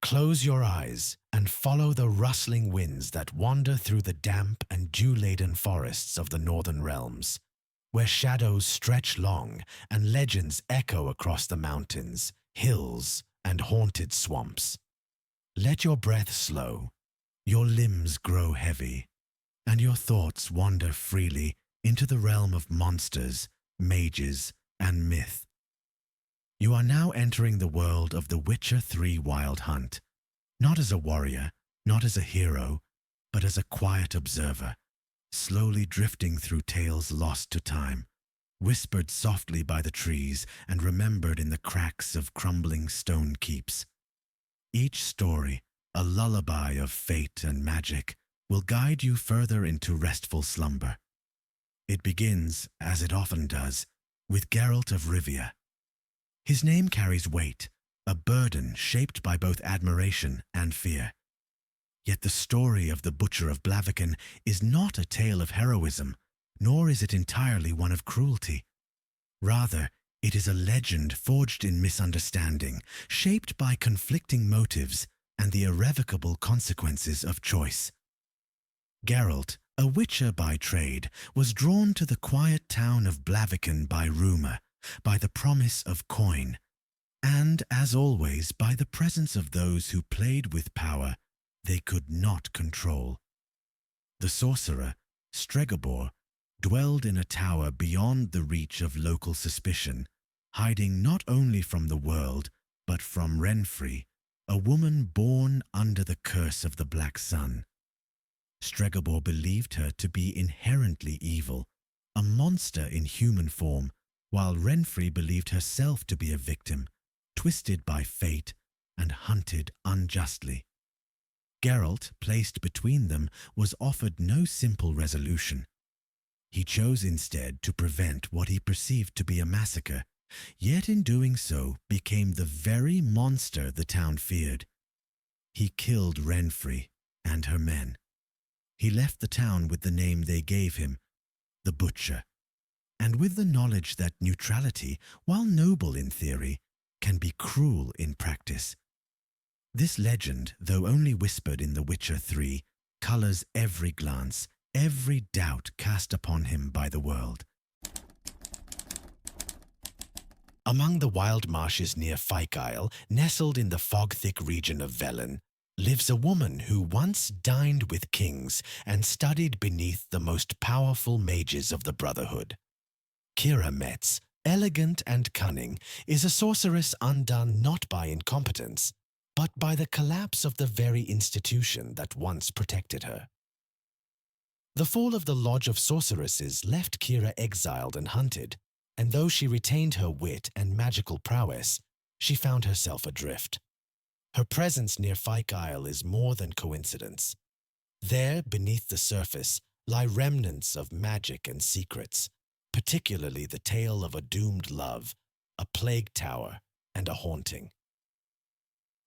Close your eyes and follow the rustling winds that wander through the damp and dew-laden forests of the northern realms, where shadows stretch long and legends echo across the mountains, hills, and haunted swamps. Let your breath slow, your limbs grow heavy, and your thoughts wander freely into the realm of monsters, mages, and myth. You are now entering the world of the Witcher 3 Wild Hunt, not as a warrior, not as a hero, but as a quiet observer, slowly drifting through tales lost to time, whispered softly by the trees and remembered in the cracks of crumbling stone keeps. Each story, a lullaby of fate and magic, will guide you further into restful slumber. It begins, as it often does, with Geralt of Rivia. His name carries weight, a burden shaped by both admiration and fear. Yet the story of the Butcher of Blaviken is not a tale of heroism, nor is it entirely one of cruelty. Rather, it is a legend forged in misunderstanding, shaped by conflicting motives and the irrevocable consequences of choice. Geralt, a witcher by trade, was drawn to the quiet town of Blaviken by rumor, by the promise of coin, and, as always, by the presence of those who played with power they could not control. The sorcerer, Stregobor, dwelled in a tower beyond the reach of local suspicion, hiding not only from the world, but from Renfri, a woman born under the curse of the Black Sun. Stregobor believed her to be inherently evil, a monster in human form, while Renfri believed herself to be a victim, twisted by fate and hunted unjustly. Geralt, placed between them, was offered no simple resolution. He chose instead to prevent what he perceived to be a massacre, yet in doing so became the very monster the town feared. He killed Renfri and her men. He left the town with the name they gave him, the Butcher, and with the knowledge that neutrality, while noble in theory, can be cruel in practice. This legend, though only whispered in The Witcher 3, colors every glance, every doubt cast upon him by the world. Among the wild marshes near Fyke Isle, nestled in the fog-thick region of Velen, lives a woman who once dined with kings and studied beneath the most powerful mages of the Brotherhood. Kira Metz, elegant and cunning, is a sorceress undone not by incompetence, but by the collapse of the very institution that once protected her. The fall of the Lodge of Sorceresses left Kira exiled and hunted, and though she retained her wit and magical prowess, she found herself adrift. Her presence near Fyke Isle is more than coincidence. There, beneath the surface, lie remnants of magic and secrets, particularly the tale of a doomed love, a plague tower, and a haunting.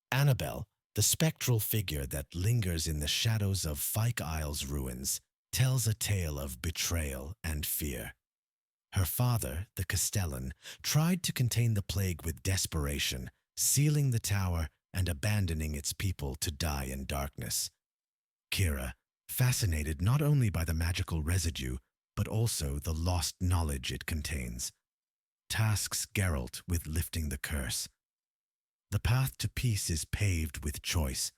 Annabelle, the spectral figure that lingers in the shadows of Fyke Isle's ruins, tells a tale of betrayal and fear. Her father, the Castellan, tried to contain the plague with desperation, sealing the tower and abandoning its people to die in darkness. Kira, fascinated not only by the magical residue, but also the lost knowledge it contains, tasks Geralt with lifting the curse. The path to peace is paved with choice,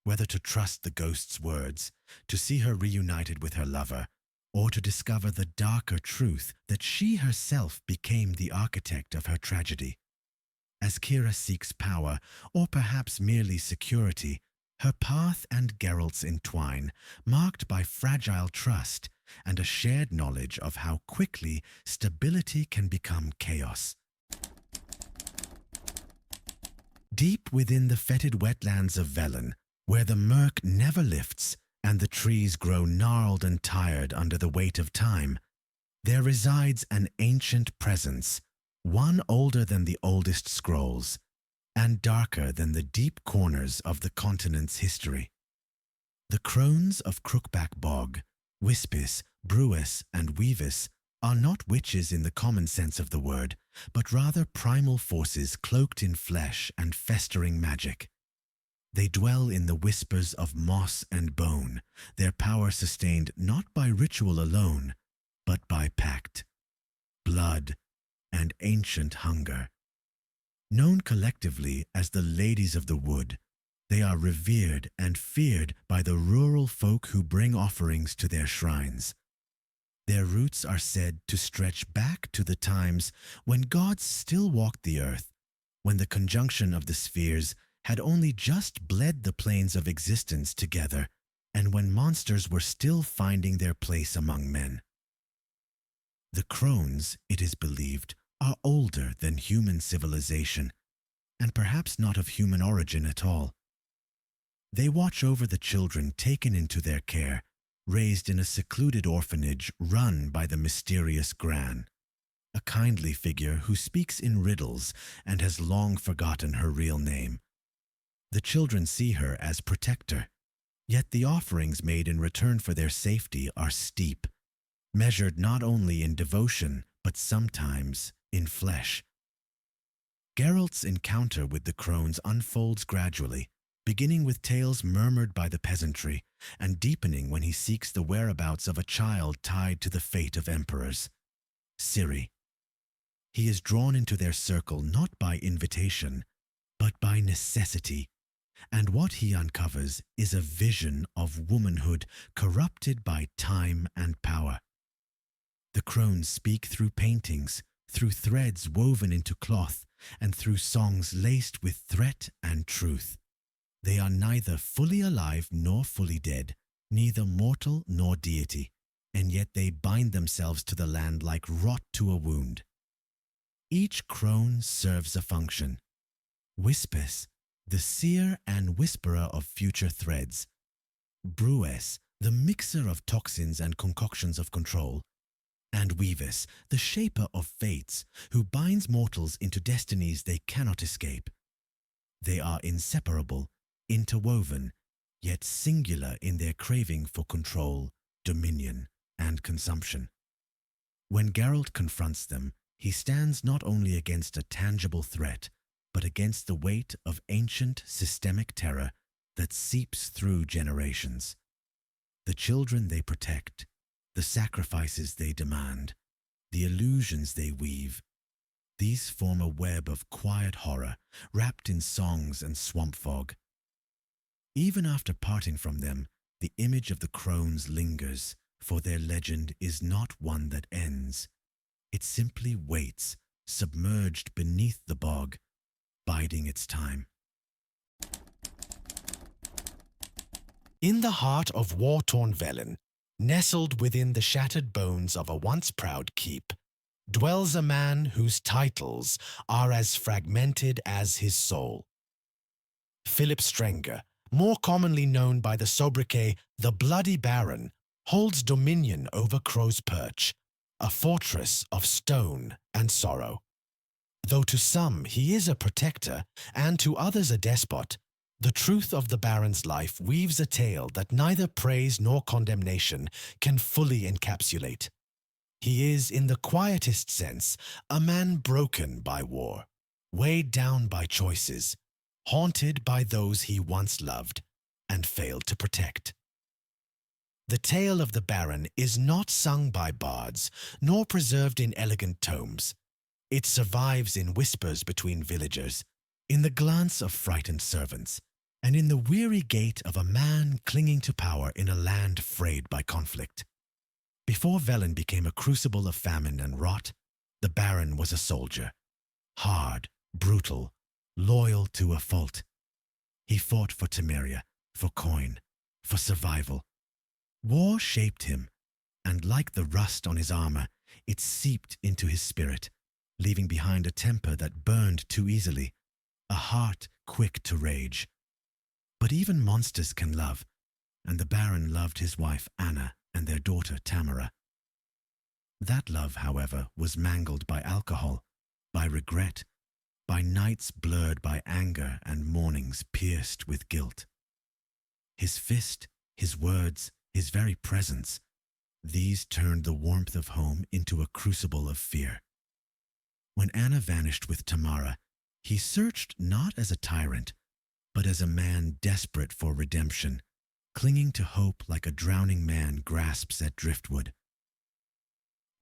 whether to trust the ghost's words, to see her reunited with her lover, or to discover the darker truth that she herself became the architect of her tragedy. As Kira seeks power, or perhaps merely security, her path and Geralt's entwine, marked by fragile trust and a shared knowledge of how quickly stability can become chaos. Deep within the fetid wetlands of Velen, where the murk never lifts and the trees grow gnarled and tired under the weight of time, there resides an ancient presence, one older than the oldest scrolls, and darker than the deep corners of the continent's history. The Crones of Crookback Bog, Wispis, Brewis, and Weavis are not witches in the common sense of the word, but rather primal forces cloaked in flesh and festering magic. They dwell in the whispers of moss and bone, their power sustained not by ritual alone, but by pact, blood, and ancient hunger. Known collectively as the Ladies of the Wood, they are revered and feared by the rural folk who bring offerings to their shrines. Their roots are said to stretch back to the times when gods still walked the earth, when the conjunction of the spheres had only just bled the planes of existence together, and when monsters were still finding their place among men. The Crones, it is believed, are older than human civilization, and perhaps not of human origin at all. They watch over the children taken into their care, raised in a secluded orphanage run by the mysterious Gran, a kindly figure who speaks in riddles and has long forgotten her real name. The children see her as protector, yet the offerings made in return for their safety are steep, measured not only in devotion, but sometimes in flesh. Geralt's encounter with the Crones unfolds gradually, beginning with tales murmured by the peasantry and deepening when he seeks the whereabouts of a child tied to the fate of emperors, Ciri. He is drawn into their circle not by invitation, but by necessity, and what he uncovers is a vision of womanhood corrupted by time and power. The Crones speak through paintings, through threads woven into cloth, and through songs laced with threat and truth. They are neither fully alive nor fully dead, neither mortal nor deity, and yet they bind themselves to the land like rot to a wound. Each crone serves a function. Whispers, the seer and whisperer of future threads. Brues, the mixer of toxins and concoctions of control. And Weavis, the shaper of fates, who binds mortals into destinies they cannot escape. They are inseparable, interwoven, yet singular in their craving for control, dominion, and consumption. When Geralt confronts them, he stands not only against a tangible threat, but against the weight of ancient systemic terror that seeps through generations. The children they protect, the sacrifices they demand, the illusions they weave, these form a web of quiet horror wrapped in songs and swamp fog. Even after parting from them, the image of the Crones lingers, for their legend is not one that ends. It simply waits, submerged beneath the bog, biding its time. In the heart of war-torn Velen, nestled within the shattered bones of a once proud keep, dwells a man whose titles are as fragmented as his soul. Philip Strenger, more commonly known by the sobriquet the Bloody Baron, holds dominion over Crow's Perch, a fortress of stone and sorrow. Though to some he is a protector, and to others a despot, the truth of the Baron's life weaves a tale that neither praise nor condemnation can fully encapsulate. He is, in the quietest sense, a man broken by war, weighed down by choices, haunted by those he once loved and failed to protect. The tale of the Baron is not sung by bards, nor preserved in elegant tomes. It survives in whispers between villagers, in the glance of frightened servants, and in the weary gait of a man clinging to power in a land frayed by conflict. Before Velen became a crucible of famine and rot, the Baron was a soldier, hard, brutal, loyal to a fault. He fought for Temeria, for coin, for survival. War shaped him, and like the rust on his armor, it seeped into his spirit, leaving behind a temper that burned too easily, a heart quick to rage. But even monsters can love, and the Baron loved his wife Anna and their daughter Tamara. That love, however, was mangled by alcohol, by regret, by nights blurred by anger and mornings pierced with guilt. His fist, his words, his very presence, these turned the warmth of home into a crucible of fear. When Anna vanished with Tamara, he searched not as a tyrant, but as a man desperate for redemption, clinging to hope like a drowning man grasps at driftwood.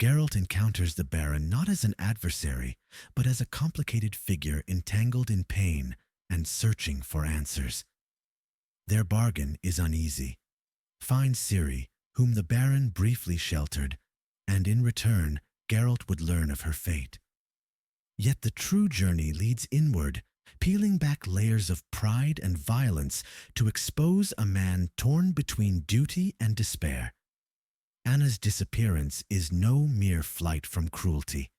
Geralt encounters the Baron not as an adversary, but as a complicated figure entangled in pain and searching for answers. Their bargain is uneasy. Find Ciri, whom the Baron briefly sheltered, and in return, Geralt would learn of her fate. Yet the true journey leads inward, peeling back layers of pride and violence to expose a man torn between duty and despair. Anna's disappearance is no mere flight from cruelty.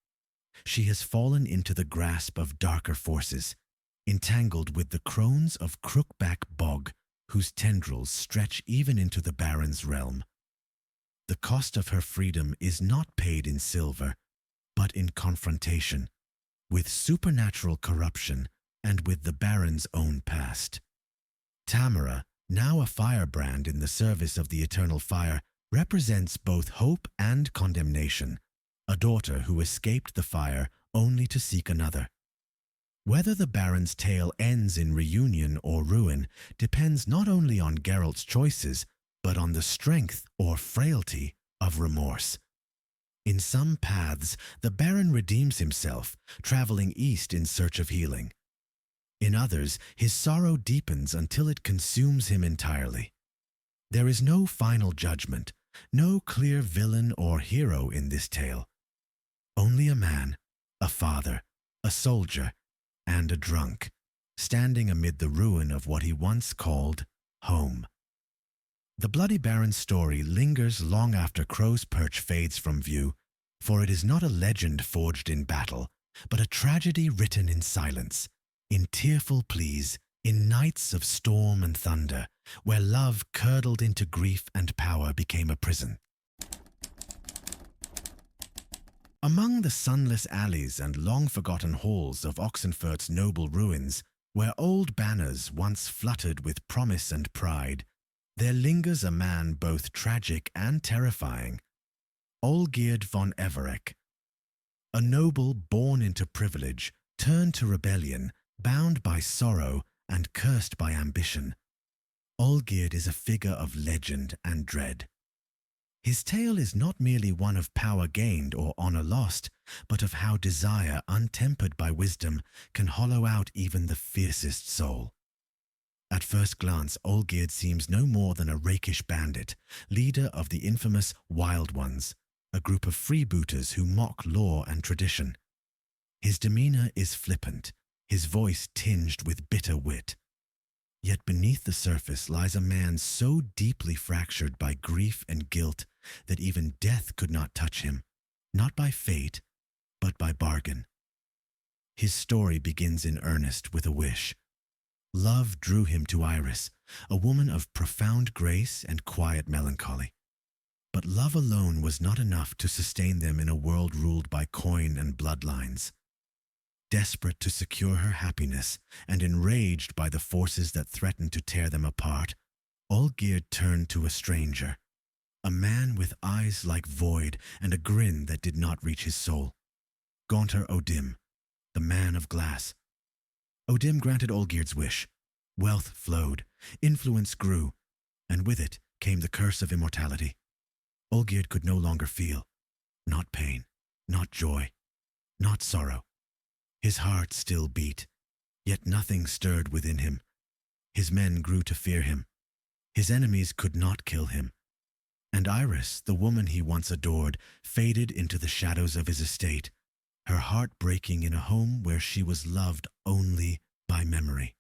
She has fallen into the grasp of darker forces, entangled with the Crones of Crookback Bog, whose tendrils stretch even into the Baron's realm. The cost of her freedom is not paid in silver, but in confrontation, with supernatural corruption and with the Baron's own past. Tamara, now a firebrand in the service of the Eternal Fire, represents both hope and condemnation, a daughter who escaped the fire only to seek another. Whether the Baron's tale ends in reunion or ruin depends not only on Geralt's choices, but on the strength or frailty of remorse. In some paths, the Baron redeems himself, traveling east in search of healing. In others, his sorrow deepens until it consumes him entirely. There is no final judgment, no clear villain or hero in this tale. Only a man, a father, a soldier, and a drunk, standing amid the ruin of what he once called home. The Bloody Baron's story lingers long after Crow's Perch fades from view, for it is not a legend forged in battle, but a tragedy written in silence, in tearful pleas, in nights of storm and thunder, where love curdled into grief and power became a prison. Among the sunless alleys and long-forgotten halls of Oxenfurt's noble ruins, where old banners once fluttered with promise and pride, there lingers a man both tragic and terrifying, Olgierd von Everec. A noble born into privilege, turned to rebellion, bound by sorrow and cursed by ambition. Olgierd is a figure of legend and dread. His tale is not merely one of power gained or honor lost, but of how desire untempered by wisdom can hollow out even the fiercest soul. At first glance, Olgierd seems no more than a rakish bandit, leader of the infamous Wild Ones, a group of freebooters who mock law and tradition. His demeanor is flippant, his voice tinged with bitter wit. Yet beneath the surface lies a man so deeply fractured by grief and guilt that even death could not touch him, not by fate, but by bargain. His story begins in earnest with a wish. Love drew him to Iris, a woman of profound grace and quiet melancholy. But love alone was not enough to sustain them in a world ruled by coin and bloodlines. Desperate to secure her happiness and enraged by the forces that threatened to tear them apart, Olgierd turned to a stranger, a man with eyes like void and a grin that did not reach his soul. Gaunter O'Dimm, the man of glass. O'Dimm granted Olgierd's wish. Wealth flowed, influence grew, and with it came the curse of immortality. Olgierd could no longer feel, not pain, not joy, not sorrow. His heart still beat, yet nothing stirred within him. His men grew to fear him. His enemies could not kill him. And Iris, the woman he once adored, faded into the shadows of his estate, her heart breaking in a home where she was loved only by memory.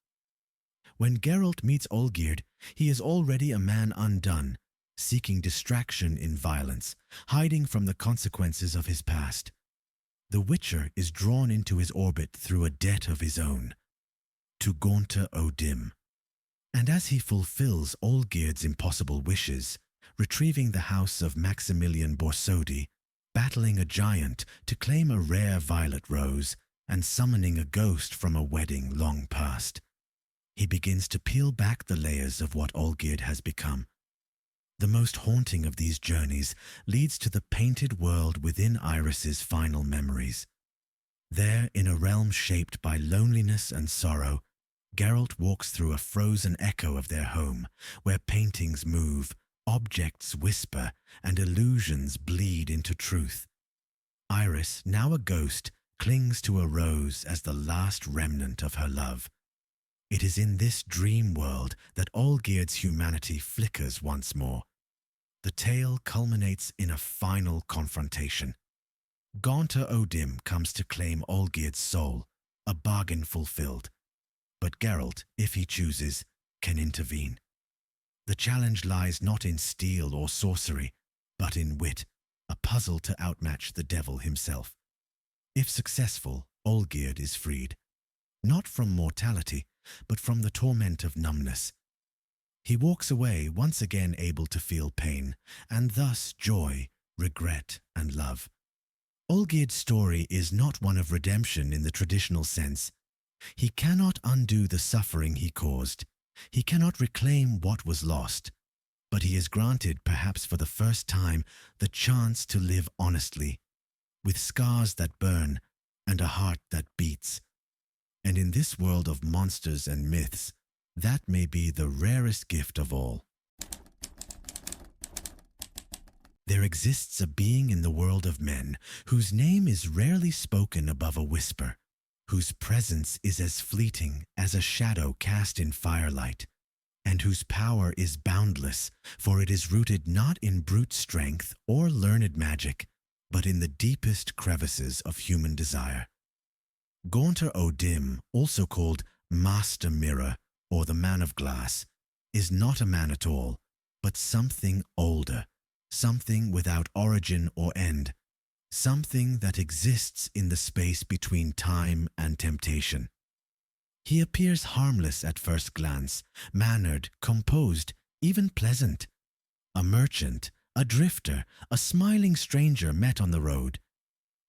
When Geralt meets Olgierd, he is already a man undone, seeking distraction in violence, hiding from the consequences of his past. The Witcher is drawn into his orbit through a debt of his own, to Gaunter O'Dimm. And as he fulfills Olgierd's impossible wishes, retrieving the house of Maximilian Borsodi, battling a giant to claim a rare violet rose, and summoning a ghost from a wedding long past, he begins to peel back the layers of what Olgierd has become. The most haunting of these journeys leads to the painted world within Iris's final memories. There, in a realm shaped by loneliness and sorrow, Geralt walks through a frozen echo of their home, where paintings move, objects whisper, and illusions bleed into truth. Iris, now a ghost, clings to a rose as the last remnant of her love. It is in this dream world that Olgierd's humanity flickers once more. The tale culminates in a final confrontation. Gaunter O'Dimm comes to claim Olgierd's soul, a bargain fulfilled. But Geralt, if he chooses, can intervene. The challenge lies not in steel or sorcery, but in wit, a puzzle to outmatch the devil himself. If successful, Olgierd is freed, not from mortality, but from the torment of numbness. He walks away once again able to feel pain, and thus joy, regret, and love. Olgierd's story is not one of redemption in the traditional sense. He cannot undo the suffering he caused. He cannot reclaim what was lost. But he is granted, perhaps for the first time, the chance to live honestly, with scars that burn and a heart that beats. And in this world of monsters and myths, that may be the rarest gift of all. There exists a being in the world of men whose name is rarely spoken above a whisper, whose presence is as fleeting as a shadow cast in firelight, and whose power is boundless, for it is rooted not in brute strength or learned magic, but in the deepest crevices of human desire. Gaunter O'Dimm, also called Master Mirror or the Man of Glass, is not a man at all, but something older, something without origin or end, something that exists in the space between time and temptation. He appears harmless at first glance, mannered, composed, even pleasant. A merchant, a drifter, a smiling stranger met on the road.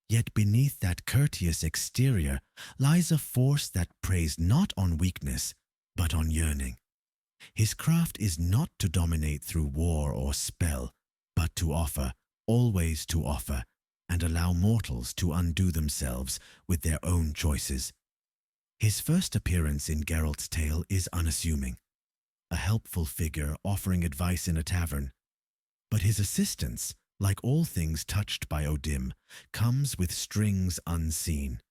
Yet beneath that courteous exterior lies a force that preys not on weakness, but on yearning. His craft is not to dominate through war or spell, but to offer, always to offer, and allow mortals to undo themselves with their own choices. His first appearance in Geralt's tale is unassuming, a helpful figure offering advice in a tavern. But his assistance, like all things touched by O'Dimm, comes with strings unseen.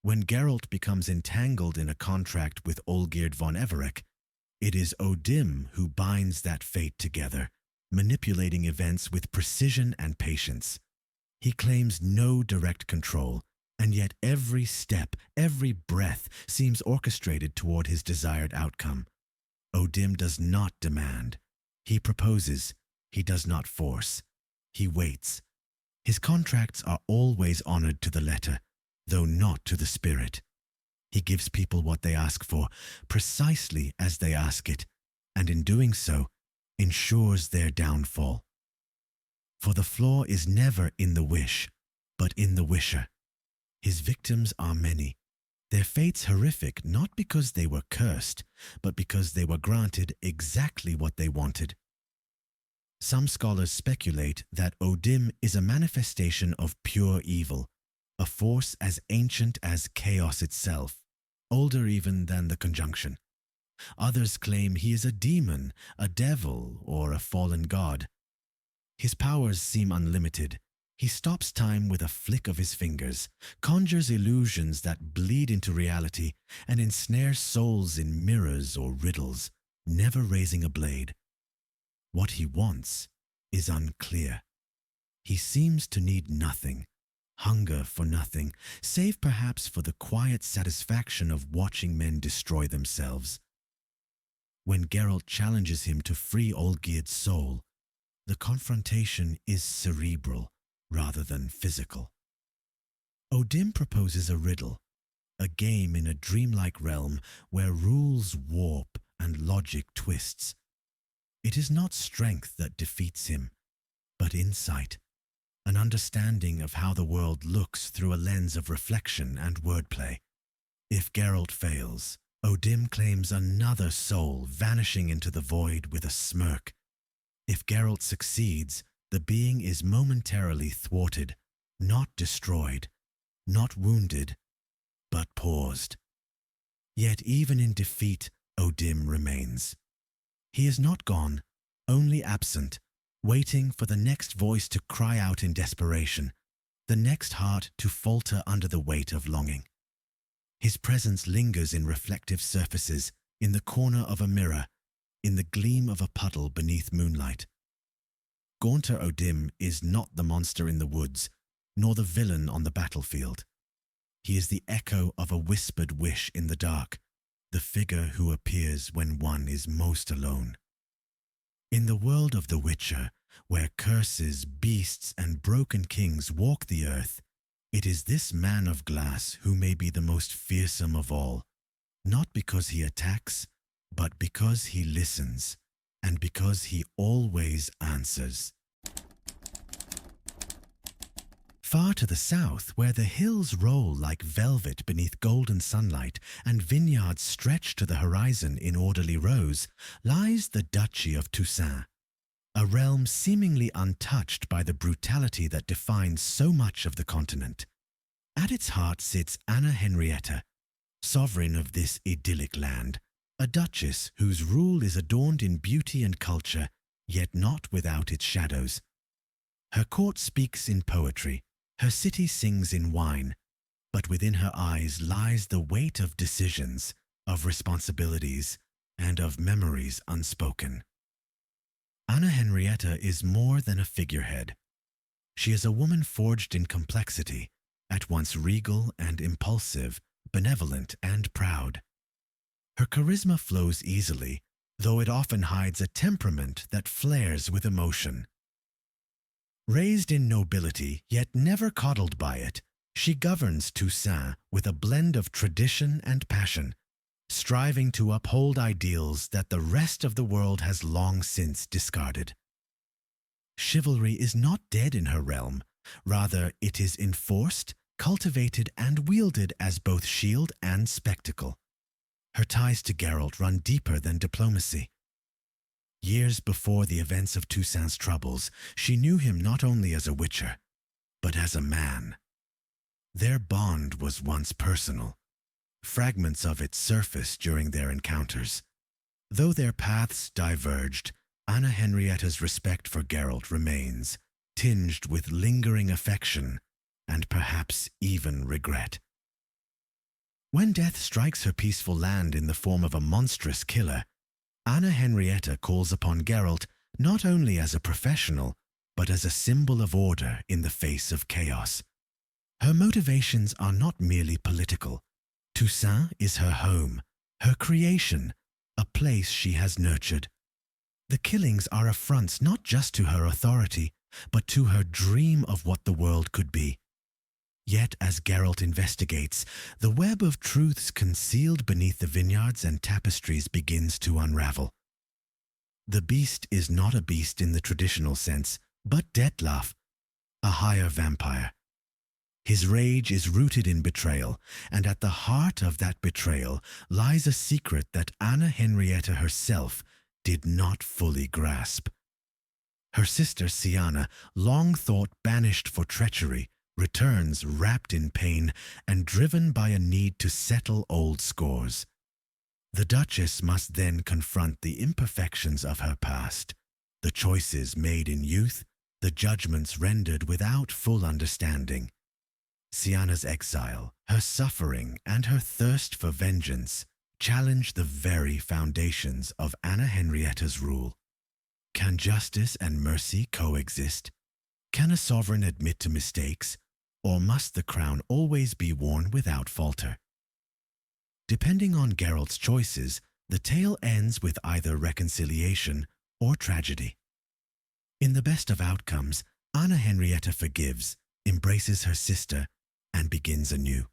When Geralt becomes entangled in a contract with Olgierd von Everec, it is O'Dimm who binds that fate together, manipulating events with precision and patience. He claims no direct control, and yet every step, every breath seems orchestrated toward his desired outcome. O'Dimm does not demand. He proposes. He does not force. He waits. His contracts are always honored to the letter, though not to the spirit. He gives people what they ask for, precisely as they ask it, and in doing so, ensures their downfall. For the flaw is never in the wish, but in the wisher. His victims are many, their fates horrific not because they were cursed, but because they were granted exactly what they wanted. Some scholars speculate that O'Dimm is a manifestation of pure evil, a force as ancient as chaos itself, older even than the conjunction. Others claim he is a demon, a devil, or a fallen god. His powers seem unlimited. He stops time with a flick of his fingers, conjures illusions that bleed into reality, and ensnares souls in mirrors or riddles, never raising a blade. What he wants is unclear. He seems to need nothing, hunger for nothing, save perhaps for the quiet satisfaction of watching men destroy themselves. When Geralt challenges him to free Olgierd's soul, the confrontation is cerebral rather than physical. O'Dimm proposes a riddle, a game in a dreamlike realm where rules warp and logic twists. It is not strength that defeats him, but insight, an understanding of how the world looks through a lens of reflection and wordplay. If Geralt fails, O'Dimm claims another soul vanishing into the void with a smirk. If Geralt succeeds, the being is momentarily thwarted, not destroyed, not wounded, but paused. Yet even in defeat, O'Dimm remains. He is not gone, only absent, waiting for the next voice to cry out in desperation, the next heart to falter under the weight of longing. His presence lingers in reflective surfaces, in the corner of a mirror, in the gleam of a puddle beneath moonlight. Gaunter O'Dimm is not the monster in the woods, nor the villain on the battlefield. He is the echo of a whispered wish in the dark, the figure who appears when one is most alone. In the world of The Witcher, where curses, beasts, and broken kings walk the earth, it is this man of glass who may be the most fearsome of all, not because he attacks, but because he listens, and because he always answers. Far to the south, where the hills roll like velvet beneath golden sunlight and vineyards stretch to the horizon in orderly rows, lies the Duchy of Toussaint, a realm seemingly untouched by the brutality that defines so much of the continent. At its heart sits Anna Henrietta, sovereign of this idyllic land, a duchess whose rule is adorned in beauty and culture, yet not without its shadows. Her court speaks in poetry, her city sings in wine, but within her eyes lies the weight of decisions, of responsibilities, and of memories unspoken. Anna Henrietta is more than a figurehead. She is a woman forged in complexity, at once regal and impulsive, benevolent and proud. Her charisma flows easily, though it often hides a temperament that flares with emotion. Raised in nobility, yet never coddled by it, she governs Toussaint with a blend of tradition and passion, striving to uphold ideals that the rest of the world has long since discarded. Chivalry is not dead in her realm, rather it is enforced, cultivated, and wielded as both shield and spectacle. Her ties to Geralt run deeper than diplomacy. Years before the events of Toussaint's troubles, she knew him not only as a witcher, but as a man. Their bond was once personal. Fragments of it surfaced during their encounters. Though their paths diverged, Anna Henrietta's respect for Geralt remains, tinged with lingering affection and perhaps even regret. When death strikes her peaceful land in the form of a monstrous killer, Anna Henrietta calls upon Geralt not only as a professional, but as a symbol of order in the face of chaos. Her motivations are not merely political. Toussaint is her home, her creation, a place she has nurtured. The killings are affronts not just to her authority, but to her dream of what the world could be. Yet as Geralt investigates, the web of truths concealed beneath the vineyards and tapestries begins to unravel. The beast is not a beast in the traditional sense, but Detlef, a higher vampire. His rage is rooted in betrayal, and at the heart of that betrayal lies a secret that Anna Henrietta herself did not fully grasp. Her sister Siana, long thought banished for treachery, returns wrapped in pain and driven by a need to settle old scores. The Duchess must then confront the imperfections of her past, the choices made in youth, the judgments rendered without full understanding. Siana's exile, her suffering, and her thirst for vengeance challenge the very foundations of Anna Henrietta's rule. Can justice and mercy coexist? Can a sovereign admit to mistakes, or must the crown always be worn without falter? Depending on Geralt's choices, the tale ends with either reconciliation or tragedy. In the best of outcomes, Anna Henrietta forgives, embraces her sister, and begins anew.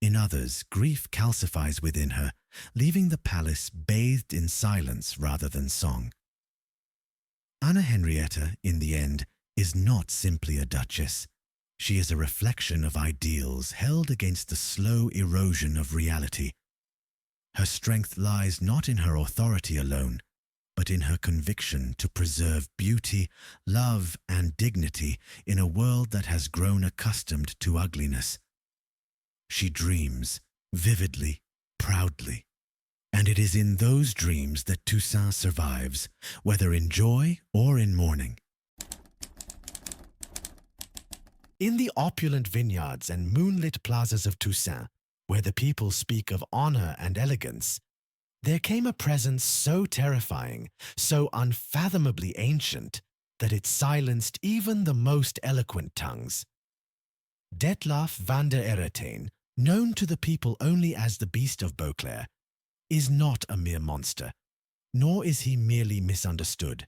In others, grief calcifies within her, leaving the palace bathed in silence rather than song. Anna Henrietta, in the end, is not simply a duchess. She is a reflection of ideals held against the slow erosion of reality. Her strength lies not in her authority alone, but in her conviction to preserve beauty, love, and dignity in a world that has grown accustomed to ugliness. She dreams, vividly, proudly. And it is in those dreams that Toussaint survives, whether in joy or in mourning. In the opulent vineyards and moonlit plazas of Toussaint, where the people speak of honor and elegance, there came a presence so terrifying, so unfathomably ancient, that it silenced even the most eloquent tongues. Detlev van der Eretain, known to the people only as the Beast of Beauclair, is not a mere monster, nor is he merely misunderstood.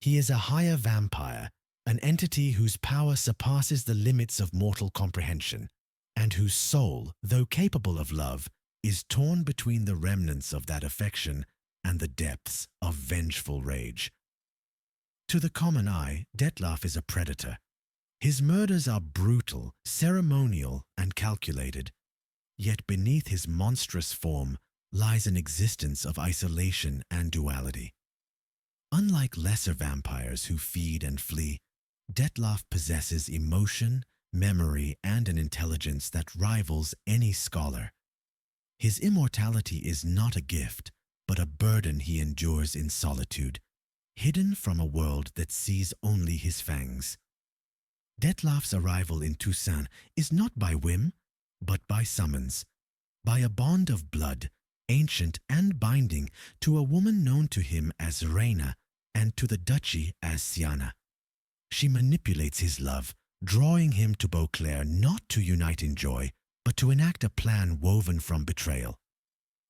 He is a higher vampire, an entity whose power surpasses the limits of mortal comprehension, and whose soul, though capable of love, is torn between the remnants of that affection and the depths of vengeful rage. To the common eye, Detlev is a predator. His murders are brutal, ceremonial, and calculated. Yet beneath his monstrous form lies an existence of isolation and duality. Unlike lesser vampires who feed and flee, Detlev possesses emotion, memory, and an intelligence that rivals any scholar. His immortality is not a gift, but a burden he endures in solitude, hidden from a world that sees only his fangs. Detlev's arrival in Toussaint is not by whim, but by summons, by a bond of blood, ancient and binding, to a woman known to him as Reina and to the duchy as Siana. She manipulates his love, drawing him to Beauclair not to unite in joy, but to enact a plan woven from betrayal.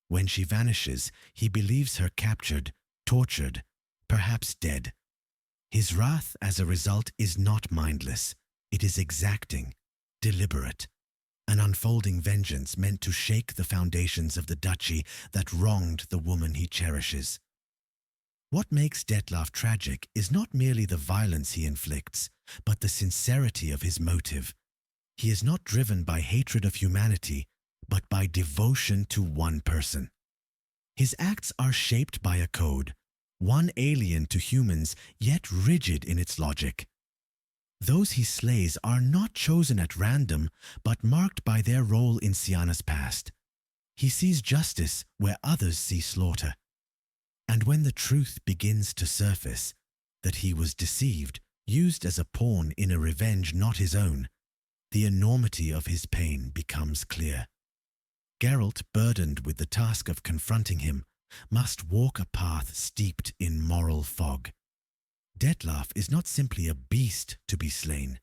When she vanishes, he believes her captured, tortured, perhaps dead. His wrath as a result is not mindless. It is exacting, deliberate, an unfolding vengeance meant to shake the foundations of the duchy that wronged the woman he cherishes. What makes Detlev tragic is not merely the violence he inflicts, but the sincerity of his motive. He is not driven by hatred of humanity, but by devotion to one person. His acts are shaped by a code, one alien to humans, yet rigid in its logic. Those he slays are not chosen at random, but marked by their role in Siana's past. He sees justice where others see slaughter. And when the truth begins to surface, that he was deceived, used as a pawn in a revenge not his own, the enormity of his pain becomes clear. Geralt, burdened with the task of confronting him, must walk a path steeped in moral fog. Detlev is not simply a beast to be slain.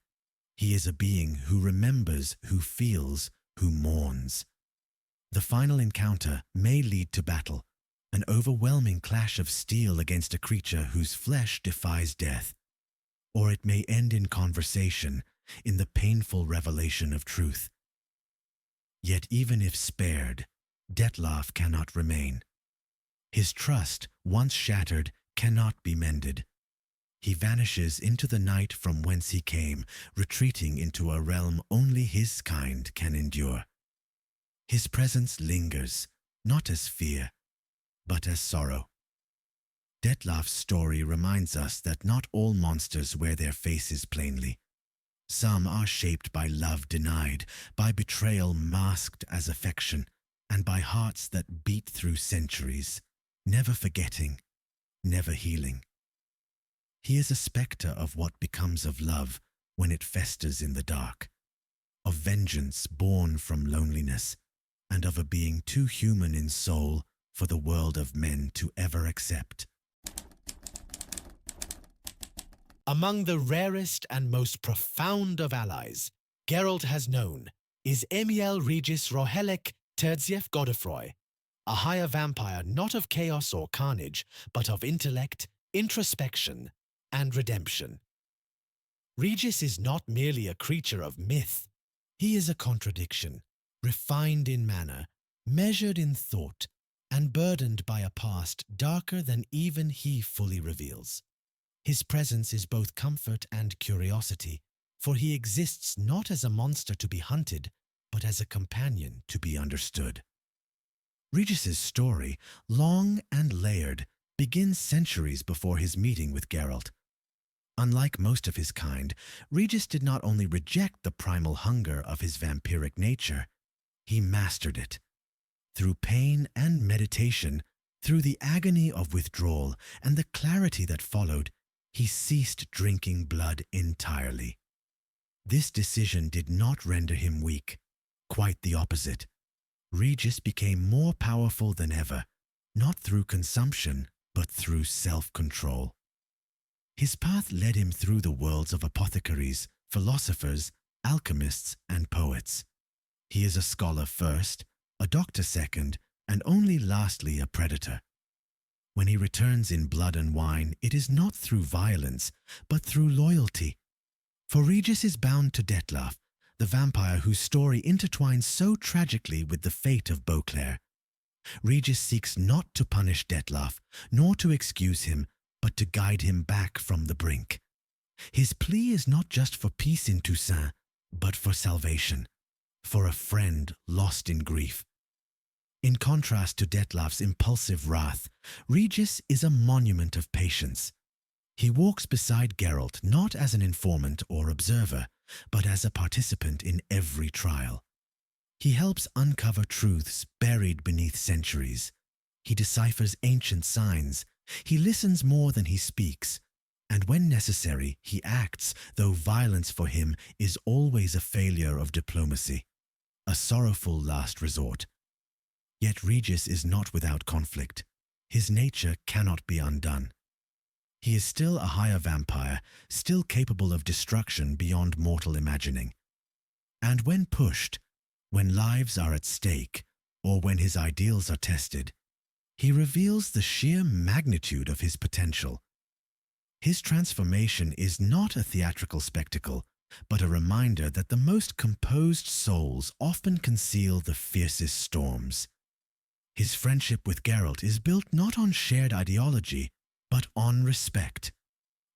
He is a being who remembers, who feels, who mourns. The final encounter may lead to battle, an overwhelming clash of steel against a creature whose flesh defies death. Or it may end in conversation, in the painful revelation of truth. Yet even if spared, Detlev cannot remain. His trust, once shattered, cannot be mended. He vanishes into the night from whence he came, retreating into a realm only his kind can endure. His presence lingers, not as fear, but as sorrow. Detlev's story reminds us that not all monsters wear their faces plainly. Some are shaped by love denied, by betrayal masked as affection, and by hearts that beat through centuries, never forgetting, never healing. He is a spectre of what becomes of love when it festers in the dark, of vengeance born from loneliness, and of a being too human in soul for the world of men to ever accept. Among the rarest and most profound of allies Geralt has known is Emiel Regis Rohelek Terdziev Godefroy, a higher vampire not of chaos or carnage, but of intellect, introspection, and redemption. Regis is not merely a creature of myth. He is a contradiction, refined in manner, measured in thought, and burdened by a past darker than even he fully reveals. His presence is both comfort and curiosity, for he exists not as a monster to be hunted, but as a companion to be understood. Regis's story, long and layered, begins centuries before his meeting with Geralt. Unlike most of his kind, Regis did not only reject the primal hunger of his vampiric nature, he mastered it. Through pain and meditation, through the agony of withdrawal and the clarity that followed, he ceased drinking blood entirely. This decision did not render him weak. Quite the opposite. Regis became more powerful than ever, not through consumption, but through self-control. His path led him through the worlds of apothecaries, philosophers, alchemists, and poets. He is a scholar first, a doctor second, and only lastly a predator. When he returns in blood and wine, it is not through violence, but through loyalty. For Regis is bound to Dettlaff, the vampire whose story intertwines so tragically with the fate of Beauclair. Regis seeks not to punish Dettlaff, nor to excuse him, but to guide him back from the brink. His plea is not just for peace in Toussaint, but for salvation, for a friend lost in grief. In contrast to Dettlaff's impulsive wrath, Regis is a monument of patience. He walks beside Geralt not as an informant or observer, but as a participant in every trial. He helps uncover truths buried beneath centuries. He deciphers ancient signs. He listens more than he speaks. And when necessary, he acts, though violence for him is always a failure of diplomacy, a sorrowful last resort. Yet Regis is not without conflict. His nature cannot be undone. He is still a higher vampire, still capable of destruction beyond mortal imagining. And when pushed, when lives are at stake, or when his ideals are tested, he reveals the sheer magnitude of his potential. His transformation is not a theatrical spectacle, but a reminder that the most composed souls often conceal the fiercest storms. His friendship with Geralt is built not on shared ideology, but on respect.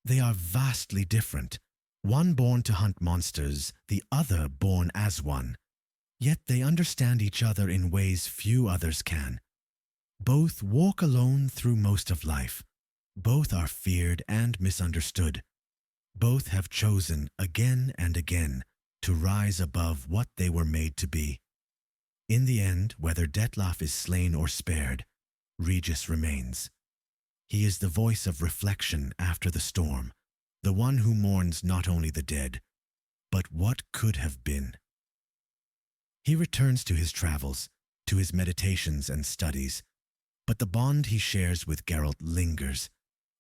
They are vastly different, one born to hunt monsters, the other born as one. Yet they understand each other in ways few others can. Both walk alone through most of life. Both are feared and misunderstood. Both have chosen again and again to rise above what they were made to be. In the end, whether Dettlaff is slain or spared, Regis remains. He is the voice of reflection after the storm, the one who mourns not only the dead, but what could have been. He returns to his travels, to his meditations and studies, but the bond he shares with Geralt lingers,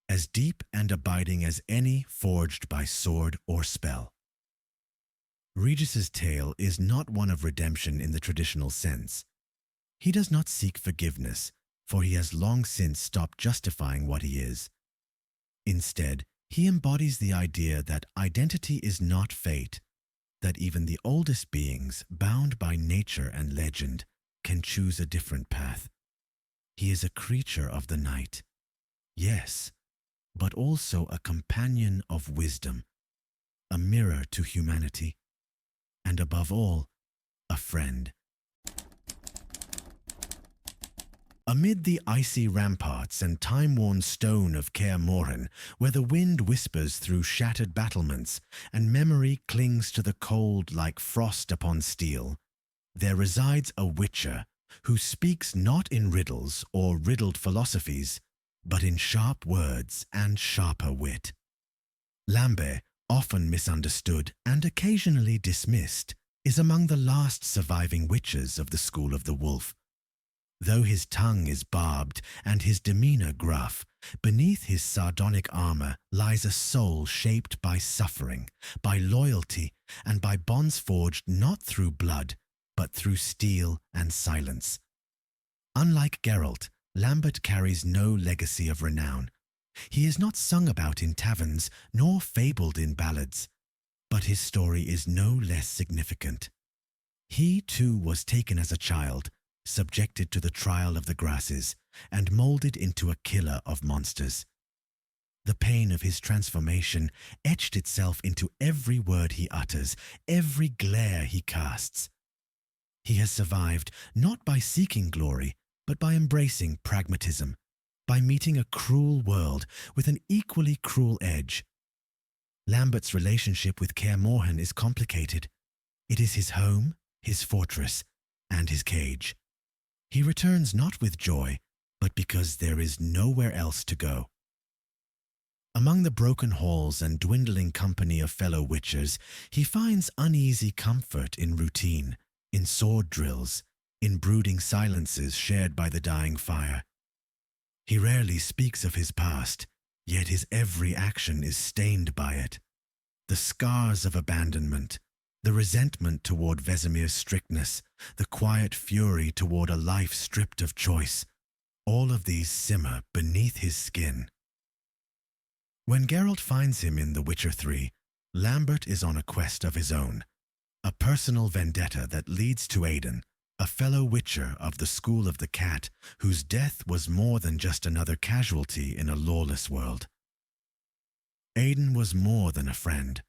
as deep and abiding as any forged by sword or spell. Regis's tale is not one of redemption in the traditional sense. He does not seek forgiveness, for he has long since stopped justifying what he is. Instead, he embodies the idea that identity is not fate, that even the oldest beings, bound by nature and legend, can choose a different path. He is a creature of the night, yes, but also a companion of wisdom, a mirror to humanity, and above all, a friend. Amid the icy ramparts and time-worn stone of Kaer Morhen, where the wind whispers through shattered battlements and memory clings to the cold like frost upon steel, there resides a witcher who speaks not in riddles or riddled philosophies, but in sharp words and sharper wit. Lambert, often misunderstood and occasionally dismissed, is among the last surviving witches of the School of the Wolf. Though his tongue is barbed and his demeanor gruff, beneath his sardonic armor lies a soul shaped by suffering, by loyalty, and by bonds forged not through blood, but through steel and silence. Unlike Geralt, Lambert carries no legacy of renown. He is not sung about in taverns, nor fabled in ballads, but his story is no less significant. He, too, was taken as a child, subjected to the trial of the grasses, and molded into a killer of monsters. The pain of his transformation etched itself into every word he utters, every glare he casts. He has survived not by seeking glory, but by embracing pragmatism, by meeting a cruel world with an equally cruel edge. Lambert's relationship with Kaer Morhen is complicated. It is his home, his fortress, and his cage. He returns not with joy, but because there is nowhere else to go. Among the broken halls and dwindling company of fellow witchers, he finds uneasy comfort in routine, in sword drills, in brooding silences shared by the dying fire. He rarely speaks of his past, yet his every action is stained by it. The scars of abandonment, the resentment toward Vesemir's strictness, the quiet fury toward a life stripped of choice, all of these simmer beneath his skin. When Geralt finds him in The Witcher 3, Lambert is on a quest of his own, a personal vendetta that leads to Aiden, a fellow witcher of the School of the Cat, whose death was more than just another casualty in a lawless world. Aiden was more than a friend.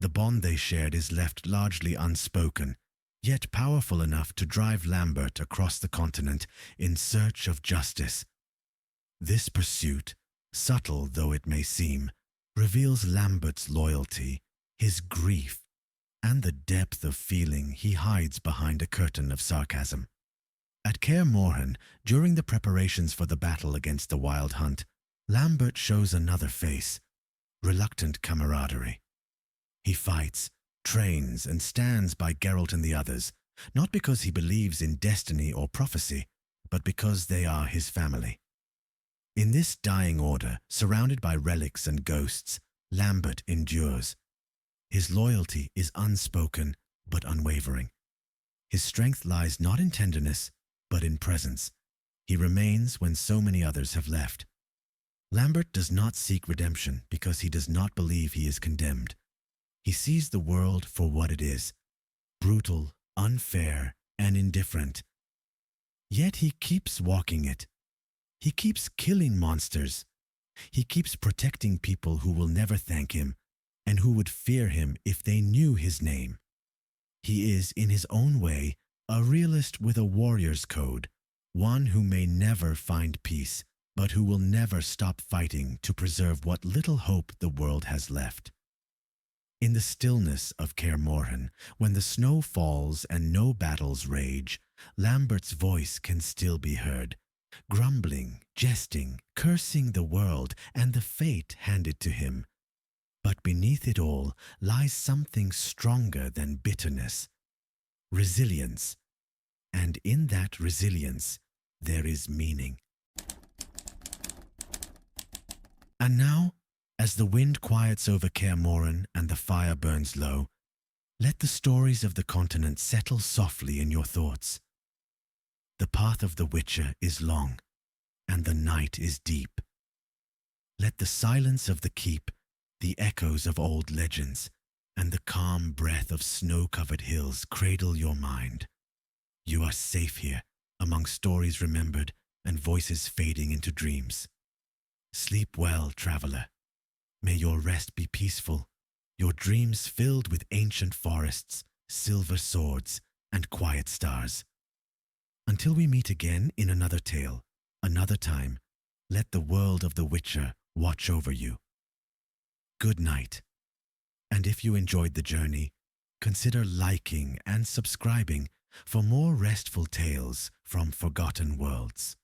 The bond they shared is left largely unspoken, yet powerful enough to drive Lambert across the continent in search of justice. This pursuit, subtle though it may seem, reveals Lambert's loyalty, his grief, and the depth of feeling he hides behind a curtain of sarcasm. At Kaer Morhen, during the preparations for the battle against the Wild Hunt, Lambert shows another face, reluctant camaraderie. He fights, trains, and stands by Geralt and the others, not because he believes in destiny or prophecy, but because they are his family. In this dying order, surrounded by relics and ghosts, Lambert endures. His loyalty is unspoken but unwavering. His strength lies not in tenderness, but in presence. He remains when so many others have left. Lambert does not seek redemption because he does not believe he is condemned. He sees the world for what it is, brutal, unfair, and indifferent. Yet he keeps walking it. He keeps killing monsters. He keeps protecting people who will never thank him and who would fear him if they knew his name. He is, in his own way, a realist with a warrior's code, one who may never find peace, but who will never stop fighting to preserve what little hope the world has left. In the stillness of Kaer Morhen, when the snow falls and no battles rage, Lambert's voice can still be heard, grumbling, jesting, cursing the world and the fate handed to him. But beneath it all lies something stronger than bitterness, resilience. And in that resilience, there is meaning. And now, as the wind quiets over Kaer Morhen and the fire burns low, let the stories of the continent settle softly in your thoughts. The path of the Witcher is long, and the night is deep. Let the silence of the keep, the echoes of old legends, and the calm breath of snow-covered hills cradle your mind. You are safe here, among stories remembered and voices fading into dreams. Sleep well, traveler. May your rest be peaceful, your dreams filled with ancient forests, silver swords, and quiet stars. Until we meet again in another tale, another time, let the world of the Witcher watch over you. Good night. And if you enjoyed the journey, consider liking and subscribing for more restful tales from Forgotten Worlds.